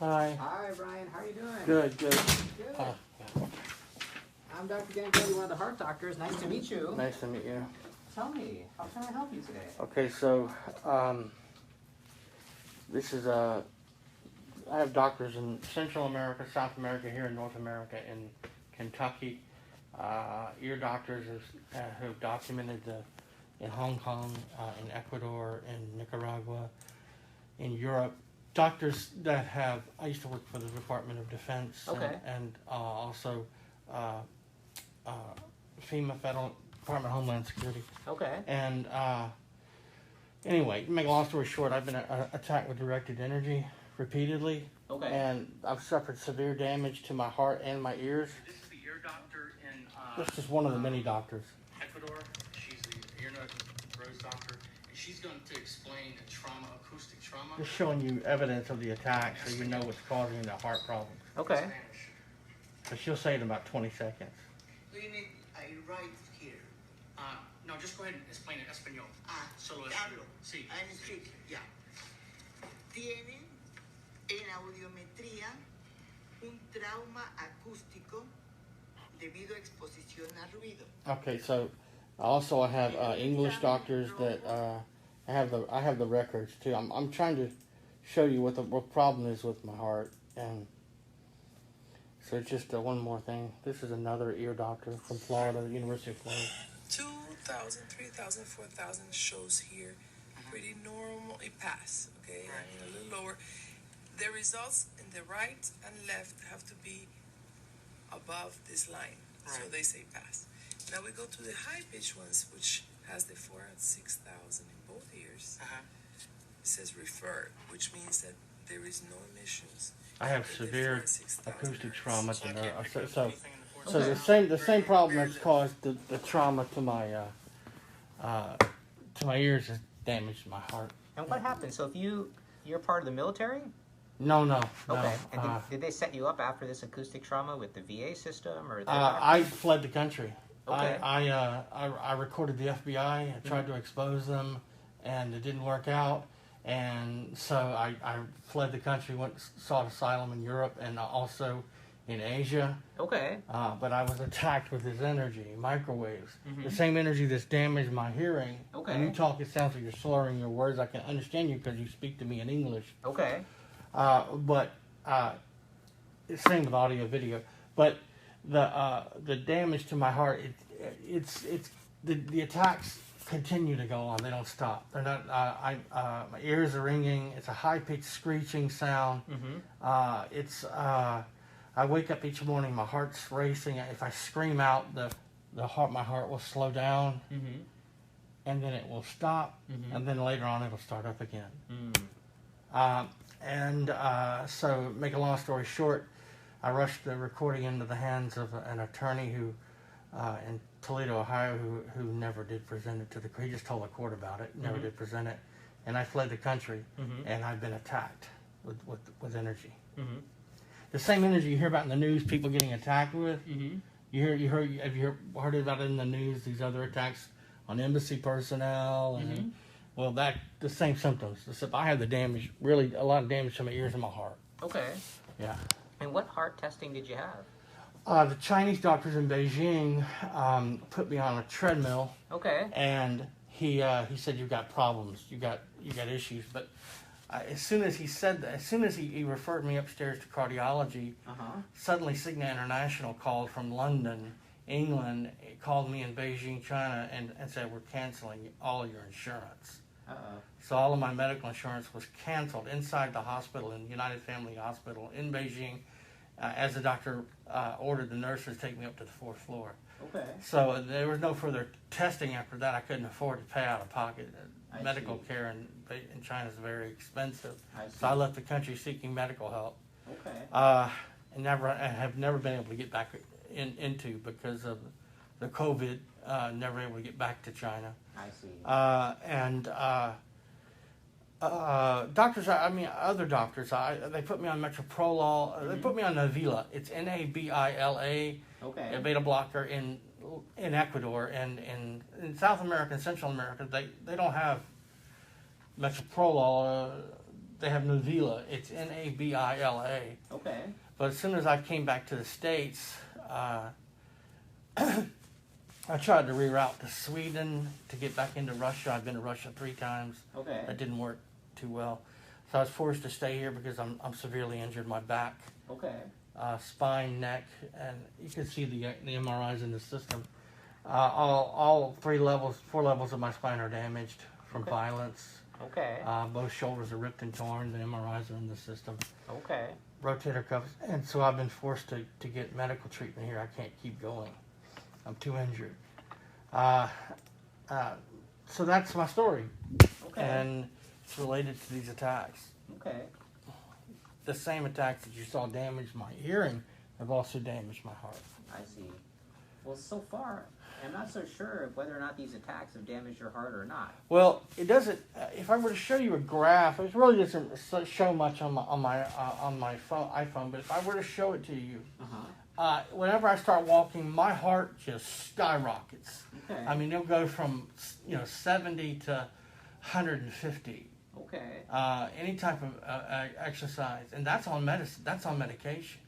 Hi. Hi, Brian. How are you doing? Good, good. Good. Yeah. I'm Dr. Dan Cody, one of the heart doctors. Nice to meet you. Nice to meet you. Tell me, how can I help you today? Okay, so this is I have doctors in Central America, South America, here in North America, in Kentucky. Ear doctors who have documented in Hong Kong, in Ecuador, in Nicaragua, in Europe. Doctors that have, I used to work for the Department of Defense. Okay. And also FEMA, Federal Department of Homeland Security. Okay. And anyway, to make a long story short, I've been attacked with directed energy repeatedly. Okay. And I've suffered severe damage to my heart and my ears. This is the ear doctor in This is just one of the many doctors. Ecuador. She's the ear, nose doctor, and she's going to explain the trauma, acoustic trauma. Just showing you evidence of the attack so you know what's causing the heart problem. Okay. Spanish. So she'll say it in about 20 seconds. Do you need I write here? No, just go ahead and explain it español. Solo Hablo. Sí. I'm speaking. Yeah. Tiene en audiometría un trauma acústico debido a exposición a ruido. Okay, so also I have English doctors that I have the records too. I'm trying to show you what the problem is with my heart, and so it's just one more thing. This is another ear doctor from Florida, the University of Florida. 2,000, 3,000, 4,000 shows here. Pretty normal. It pass, okay? I mean, a little lower. The results in the right and left have to be above this line. So they say pass. Now we go to the high pitch ones, which has the 4,000 and 6,000 in both ears. It says refer, which means that there is no emissions. I have in the severe 4,000 and 6,000 acoustic hertz. trauma So I to can't nerve. pick So, up so, anything in the so the same problem that's caused the trauma to my ears has damaged my heart. And what happened? So if you're part of the military? No. Okay. And did they set you up after this acoustic trauma with the VA system or? I fled the country. Okay. I recorded the FBI. I tried to expose them, and it didn't work out. And so I fled the country, sought asylum in Europe and also in Asia. Okay. But I was attacked with this energy, microwaves. The same energy that's damaged my hearing. Okay. When you talk, it sounds like you're slurring your words. I can understand you because you speak to me in English. Okay. But it's same with audio, video. But the damage to my heart, it's the attacks continue to go on. They don't stop. They're not. My ears are ringing. It's a high pitched screeching sound. I wake up each morning. My heart's racing. If I scream out, my heart will slow down, and then it will stop, and then later on it'll start up again. So, make a long story short, I rushed the recording into the hands of an attorney who, in Toledo, Ohio, who never did present it to the court. He just told the court about it, never did present it. And I fled the country, and I've been attacked with energy. The same energy you hear about in the news, people getting attacked with. Have you heard about it in the news? These other attacks on embassy personnel, and well, the same symptoms. Except I have the damage, really a lot of damage to my ears and my heart. Okay. Yeah. And what heart testing did you have? The Chinese doctors in Beijing put me on a treadmill. Okay. And he said, "You've got problems. You got issues." But as soon as he said that, as soon as he referred me upstairs to cardiology, suddenly Cigna International called from London, England. It called me in Beijing, China, and said, "We're canceling all your insurance." So all of my medical insurance was canceled inside the hospital, in United Family Hospital in Beijing, as the doctor ordered the nurses to take me up to the 4th floor. Okay. So there was no further testing after that. I couldn't afford to pay out of pocket. Medical care in China is very expensive. So I left the country seeking medical help. Okay. And I have never been able to get back into because of the COVID. Never able to get back to China. I see. Doctors, other doctors, they put me on metoprolol. They put me on Navila. It's Nabila. Okay. A beta blocker in Ecuador, and in South America and Central America, they don't have metoprolol. they have Nabila. It's Nabila. Okay. But as soon as I came back to the States, I tried to reroute to Sweden to get back into Russia. I've been to Russia 3 times. Okay. That didn't work too well. So I was forced to stay here because I'm severely injured. My back, Okay. spine, neck, and you can see the MRIs in the system. All 4 levels of my spine are damaged from Okay. violence. Okay. Both shoulders are ripped and torn. The MRIs are in the system. Okay. Rotator cuffs. And so I've been forced to get medical treatment here. I can't keep going. I'm too injured. So that's my story. Okay. And it's related to these attacks. Okay. The same attacks that you saw damage my hearing have also damaged my heart. I see. Well, so far, I'm not so sure of whether or not these attacks have damaged your heart or not. Well, it doesn't. If I were to show you a graph, it really doesn't show much on my iPhone. But if I were to show it to you, whenever I start walking, my heart just skyrockets. Okay. I mean, it'll go from 70 to 150. Okay. Any type of exercise, and that's on medicine. That's on medication.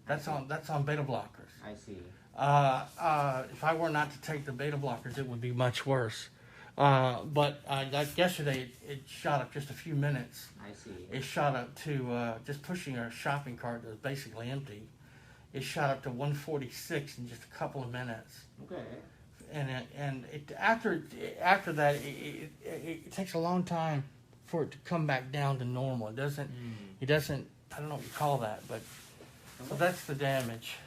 That's on beta blockers. I see. If I were not to take the beta blockers, it would be much worse. But like yesterday, it shot up just a few minutes. I see. It shot up to just pushing a shopping cart that was basically empty. It shot up to 146 in just a couple of minutes. Okay. And after that, it takes a long time for it to come back down to normal. It doesn't. I don't know what you call that, but so that's the damage.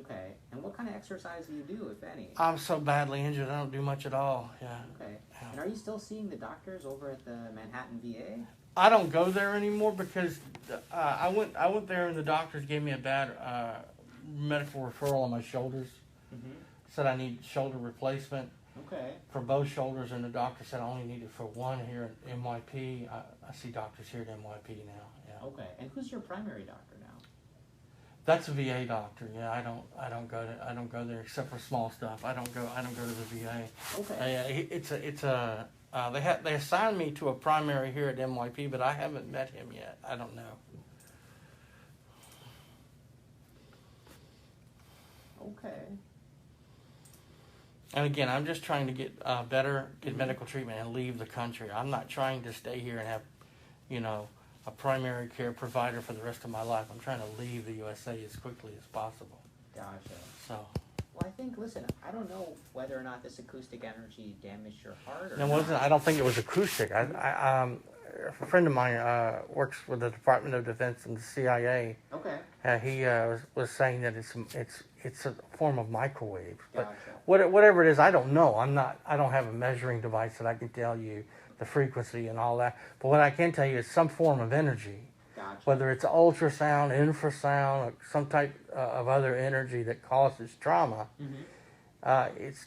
Okay. And what kind of exercise do you do, if any? I'm so badly injured, I don't do much at all. Yeah. Okay. And are you still seeing the doctors over at the Manhattan VA? I don't go there anymore because I went there and the doctors gave me a bad medical referral on my shoulders. Said I need shoulder replacement Okay. for both shoulders, and the doctor said I only need it for one here at NYP. I see doctors here at NYP now. Yeah. Okay. And who's your primary doctor now? That's a VA doctor. Yeah, I don't go there except for small stuff. I don't go to the VA. Okay. They assigned me to a primary here at NYP, but I haven't met him yet. I don't know. Okay. And again, I'm just trying to get better, get medical treatment, and leave the country. I'm not trying to stay here and have, a primary care provider for the rest of my life. I'm trying to leave the USA as quickly as possible. Gotcha. So. Well, I think, listen, I don't know whether or not this acoustic energy damaged your heart or It wasn't. I don't think it was acoustic. A friend of mine works with the Department of Defense and the CIA. Okay. He was saying that it's a form of microwave. But Gotcha. whatever it is, I don't know. I don't have a measuring device that I can tell you the frequency and all that. But what I can tell you is some form of energy. Gotcha. Whether it's ultrasound, infrasound, or some type of other energy that causes trauma, it's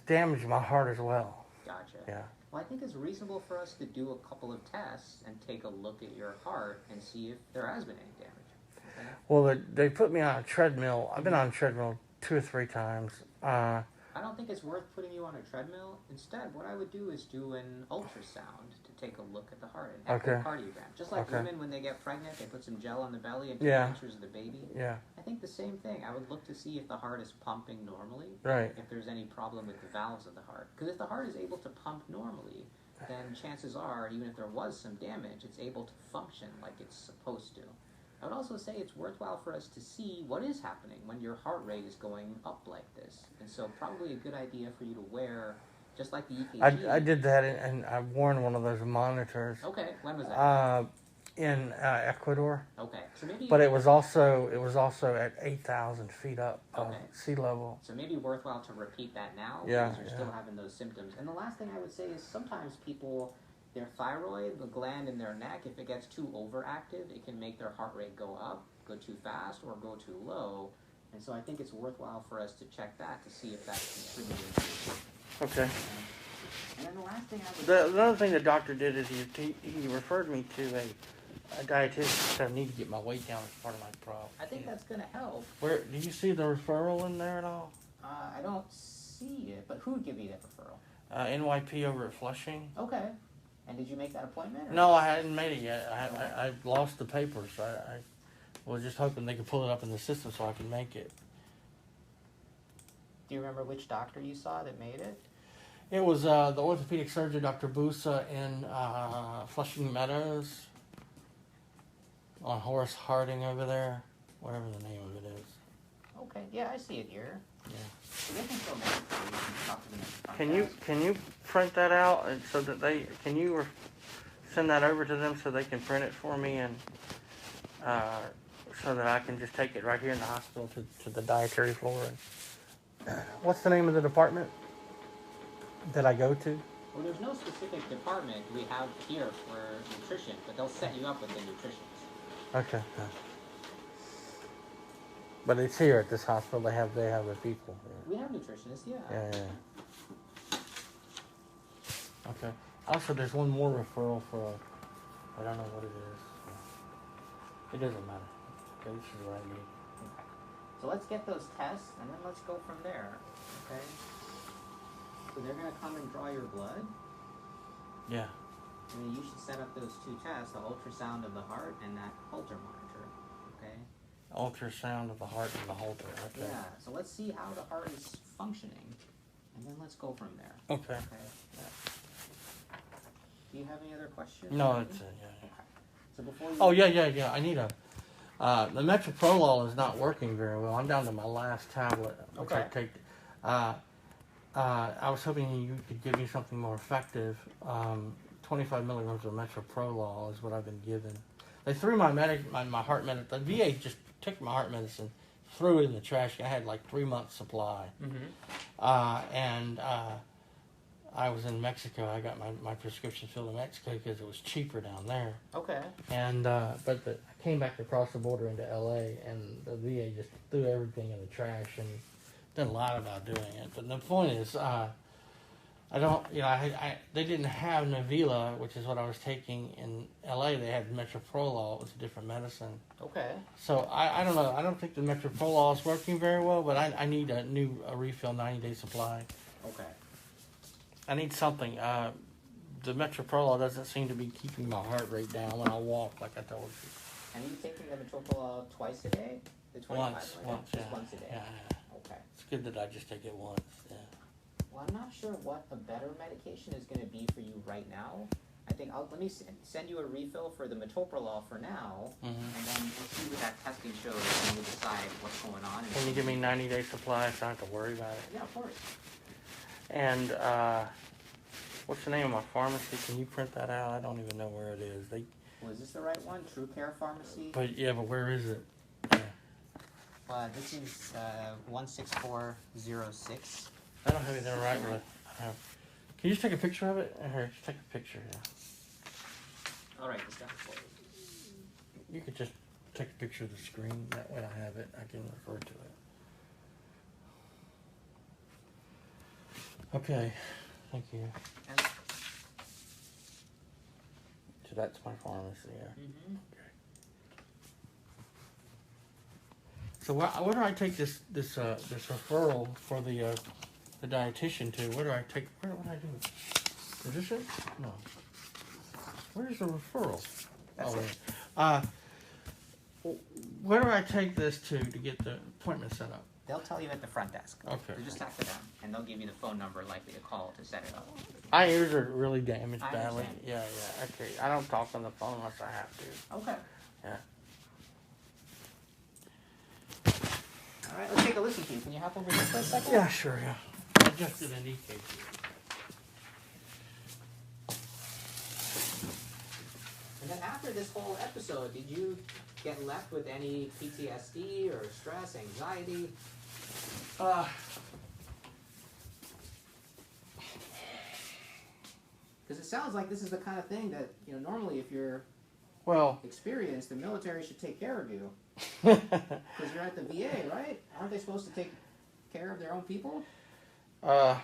damaged my heart as well. Gotcha. Yeah. Well, I think it's reasonable for us to do a couple of tests and take a look at your heart and see if there has been any damage. Okay? Well, they put me on a treadmill. I've been on a treadmill 2 or 3 times. I don't think it's worth putting you on a treadmill. Instead, what I would do is do an ultrasound to take a look at the heart, an echocardiogram. Just like women, when they get pregnant, they put some gel on the belly and take pictures of the baby. Yeah. I think the same thing. I would look to see if the heart is pumping normally, Right. if there's any problem with the valves of the heart. Because if the heart is able to pump normally, then chances are, even if there was some damage, it's able to function like it's supposed to. I would also say it's worthwhile for us to see what is happening when your heart rate is going up like this. And so probably a good idea for you to wear, just like the EKG. I did that, and I worn one of those monitors. Okay, when was that? In Ecuador. Okay, so maybe. But it was also at 8,000 feet up of sea level. So maybe worthwhile to repeat that now Yeah, because you're still having those symptoms. And the last thing I would say is sometimes people, their thyroid, the gland in their neck, if it gets too overactive, it can make their heart rate go up, go too fast, or go too low. And so I think it's worthwhile for us to check that to see if that's contributing. Okay. And then the last thing I would Another thing the doctor did is he referred me to a dietitian. Said I need to get my weight down as part of my problem. I think that's going to help. Where do you see the referral in there at all? I don't see it, but who would give you that referral? NYP over at Flushing. Okay. And did you make that appointment? Or? No, I hadn't made it yet. I lost the papers. I was just hoping they could pull it up in the system so I could make it. Do you remember which doctor you saw that made it? It was the orthopedic surgeon, Dr. Busa, in Flushing Meadows, on Horace Harding over there, whatever the name of it is. Okay, yeah, I see it here. Yeah. So they can still make it for you. You can talk to them at the front desk. Can you print that out and so that can you send that over to them so they can print it for me and so that I can just take it right here in the hospital to the dietary floor. And, what's the name of the department that I go to? Well, there's no specific department we have here for nutrition, but they'll set you up with the nutritionists. Okay. But it's here at this hospital. They have the people. We have nutritionists, yeah. Yeah. Okay. Also, there's one more referral for. I don't know what it is. It doesn't matter. Okay, this is what I need. Okay. So let's get those tests, and then let's go from there. Okay. So they're gonna come and draw your blood. Yeah. And then you should set up those two tests: the ultrasound of the heart and that Holter monitor. Okay. Ultrasound of the heart and the Holter. Okay. Yeah. So let's see how the heart is functioning, and then let's go from there. Okay. Okay. Yeah. Do you have any other questions? No, that's it. Yeah. Okay. So before you. Oh yeah. I need a. The metoprolol is not working very well. I'm down to my last tablet, which I take. I was hoping you could give me something more effective. 25 milligrams of metoprolol is what I've been given. They threw my heart medicine. The VA just took my heart medicine, threw it in the trash. I had like 3 months supply. Mm-hmm. And I was in Mexico. I got my prescription filled in Mexico because it was cheaper down there. Okay. And but I came back across the border into LA, and the VA just threw everything in the trash and done a lot about doing it. But the point is, I don't, they didn't have Navila, which is what I was taking in LA. They had metoprolol. It was a different medicine. Okay. So I don't know. I don't think the metoprolol is working very well, but I need a refill, 90-day supply. Okay. I need something. The metoprolol doesn't seem to be keeping my heart rate down when I walk, like I told you. And are you taking the metoprolol twice a day? The 25 Once, milligrams? yeah. Just once a day? Yeah. Okay. It's good that I just take it once. Yeah. Well, I'm not sure what a better medication is going to be for you right now. I think let me send you a refill for the metoprolol for now, Mm-hmm. and then we'll see what that testing shows, and we'll decide what's going on. Can you give me 90-day supply so I don't have to worry about it? Yeah, of course. And what's the name of my pharmacy? Can you print that out? I don't even know where it is. Was this the right one? True Care Pharmacy? But where is it? This is 16406. I don't have anything to write with. Can you just take a picture of it? Here, just take a picture. Yeah. I'll write this down for you. You could just take a picture of the screen. That way I have it. I can refer to it. Okay. Thank you. And, So that's my pharmacy. Yeah. mm-hmm. Okay. So where do I take this referral for the dietitian to? Where do I take? Where would I do it? Is this it? No. Where's the referral? That's it. Yeah. Where do I take this to get the appointment set up? They'll tell you at the front desk. Okay. So just talk to them, and they'll give you the phone number likely to call to set it up. My ears are really damaged I badly. understand. Yeah. Okay. I don't talk on the phone unless I have to. Okay. Yeah. All right, let's take a listen to you. Can you hop over here for a second? Yeah, sure. Yeah. I just did an EKG. And then after this whole episode, did you get left with any PTSD or stress, anxiety? Because it sounds like this is the kind of thing that, normally if you're experienced, the military should take care of you. Because you're at the VA, right? Aren't they supposed to take care of their own people? Well.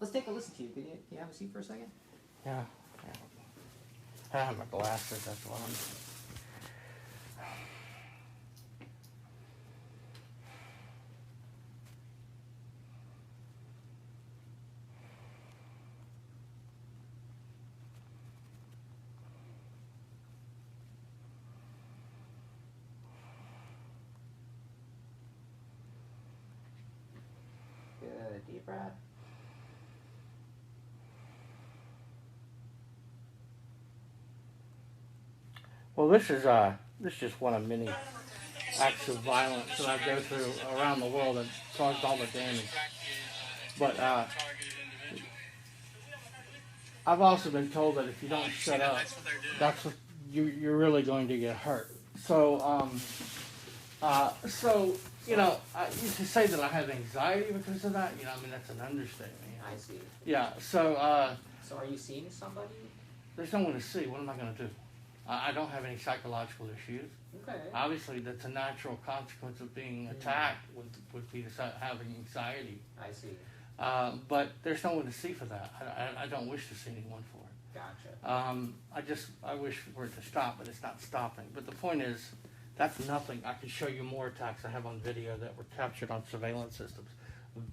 Let's take a listen to you. Can you have a seat for a second? Yeah. I have my glasses, that's why. Well, this is just one of many acts of violence that I go through around the world that caused all the damage. But I've also been told that if you don't shut up, that's what you're really going to get hurt. So, you know, to say that I have anxiety because of that, you know, I mean, that's an understatement. You know? I see. Yeah. So are you seeing somebody? there's no one to see. What am I going to do? I don't have any psychological issues. Okay. Obviously, that's a natural consequence of being attacked would be to having anxiety. I see. But there's no one to see for that. I don't wish to see anyone for it. Gotcha. I wish for it to stop, but it's not stopping. But the point is, that's nothing. I can show you more attacks I have on video that were captured on surveillance systems.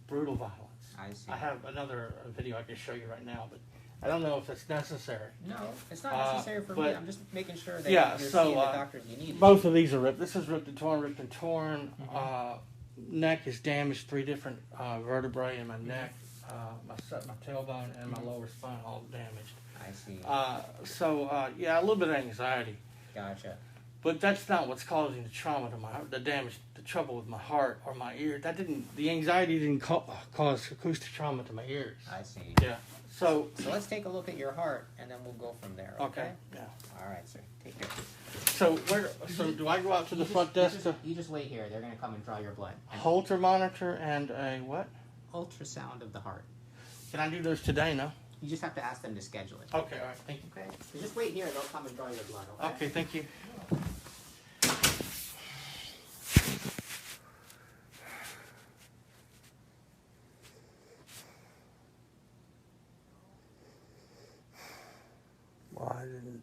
Brutal violence. I see. I have another video I can show you right now, but I don't know if it's necessary. No, it's not necessary for me. but- I'm just making sure that Yeah, you're so, seeing the doctors you need. Both of these are ripped. This is ripped and torn, ripped and torn. Neck is damaged, 3 different vertebrae in my neck, my tailbone, and my lower spine all damaged. I see. Yeah, a little bit of anxiety. Gotcha. But that's not what's causing the trauma to my heart, the damage, the trouble with my heart or my ear. The anxiety didn't cause acoustic trauma to my ears. I see. Yeah. So let's take a look at your heart, and then we'll go from there. Okay. Yeah. All right, sir. Take care. So do I go out to the front desk to You just wait here. They're going to come and draw your blood. Holter monitor and a what? Ultrasound of the heart. Can I do those today? No. You just have to ask them to schedule it. Okay. All right. Thank you. Okay. So just wait here. They'll come and draw your blood. Okay. Okay. Thank you. Why didn't